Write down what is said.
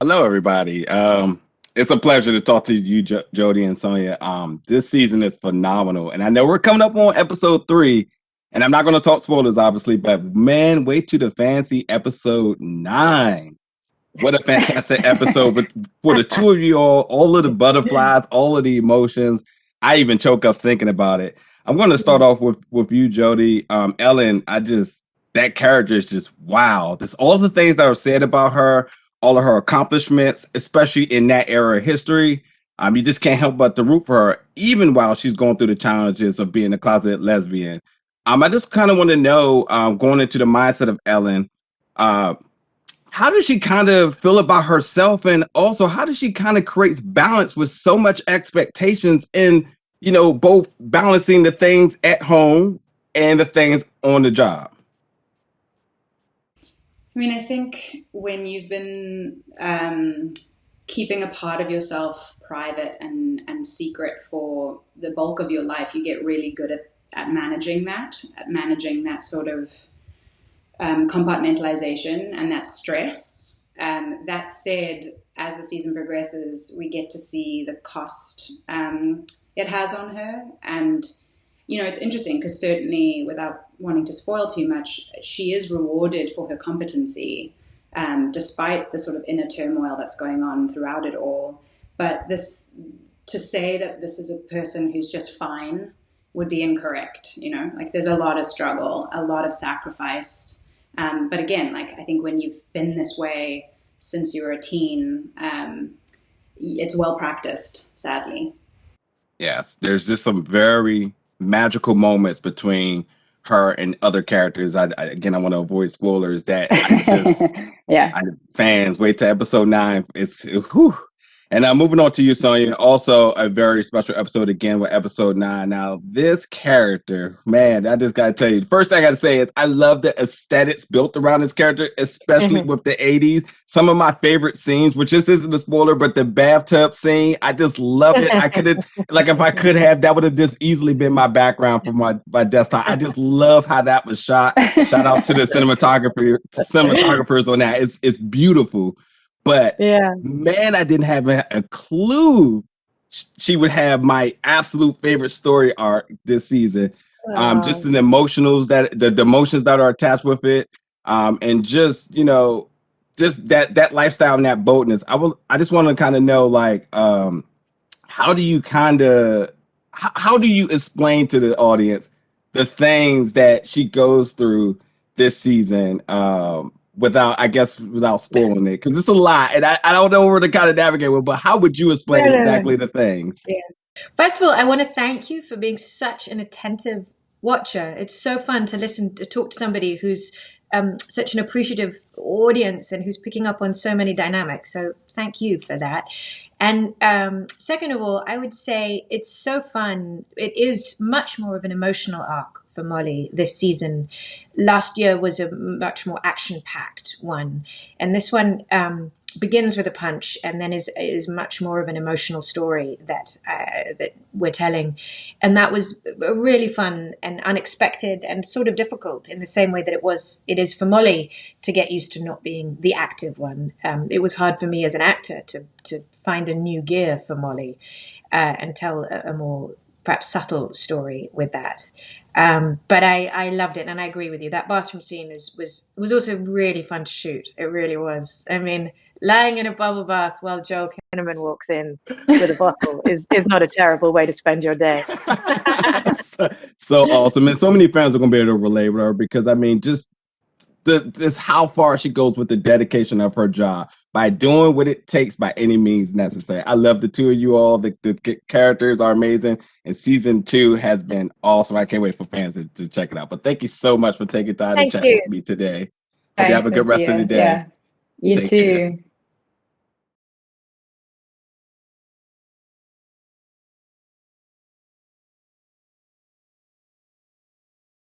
Hello, everybody. It's a pleasure to talk to you, Jody and Sonya. This season is phenomenal, and I know we're coming up on episode 3, and I'm not going to talk spoilers, obviously, but man, wait to the fancy episode 9. What a fantastic episode! But for the two of you all of the butterflies, all of the emotions, I even choke up thinking about it. I'm going to start off with you, Jody. Ellen, that character is just wow. There's all the things that are said about her, all of her accomplishments, especially in that era of history. You just can't help but to root for her, even while she's going through the challenges of being a closeted lesbian. I just kind of want to know, going into the mindset of Ellen, uh, how does she kind of feel about herself, and also how does she kind of create balance with so much expectations in both balancing the things at home and the things on the job? I mean, I think when you've been keeping a part of yourself private and secret for the bulk of your life, you get really good at managing that sort of compartmentalization and that stress. That said, as the season progresses, we get to see the cost it has on her. And, it's interesting because certainly, without wanting to spoil too much, she is rewarded for her competency, despite the sort of inner turmoil that's going on throughout it all. But to say that this is a person who's just fine would be incorrect. Like there's a lot of struggle, a lot of sacrifice. But again, like I think when you've been this way since you were a teen, it's well practiced, sadly. Yes, there's just some very magical moments between her and other characters. Again, I want to avoid spoilers. That Yeah. Fans wait to episode 9. Whew. And moving on to you, Sonya. Also, a very special episode again with episode 9. Now, this character, man, I just got to tell you, the first thing I got to say is I love the aesthetics built around this character, especially with the 80s. Some of my favorite scenes, which this isn't a spoiler, but the bathtub scene, I just love it. I could have, like, if I could have, that would have just easily been my background for my desktop. I just love how that was shot. Shout out to the cinematographers on that. It's beautiful. But yeah, man, I didn't have a clue she would have my absolute favorite story arc this season. Just the emotionals the emotions that are attached with it, and just that lifestyle and that boldness. I just want to kind of know, like, how do you how do you explain to the audience the things that she goes through this season, without spoiling it, because it's a lot, and I don't know where to kind of navigate with. But how would you explain exactly the things? Yeah. First of all, I want to thank you for being such an attentive watcher. It's so fun to talk to somebody who's such an appreciative audience and who's picking up on so many dynamics. So thank you for that. And second of all, I would say it's so fun. It is much more of an emotional arc for Molly this season. Last year was a much more action-packed one. And this one begins with a punch and then is much more of an emotional story that we're telling. And that was really fun and unexpected and sort of difficult in the same way that it is for Molly to get used to not being the active one. It was hard for me as an actor to find a new gear for Molly and tell a more perhaps subtle story with that. But I loved it, and I agree with you. That bathroom scene was also really fun to shoot. It really was. I mean, lying in a bubble bath while Joel Kinnaman walks in with a bottle is not a terrible way to spend your day. So awesome, and so many fans are going to be able to relate with her, because I mean, just how far she goes with the dedication of her job by doing what it takes by any means necessary. I love the two of you all. The characters are amazing, and season 2 has been awesome. I can't wait for fans to check it out. But thank you so much for taking time to chat with me today. Hope you have a good rest of the day. Yeah. You Take too. care.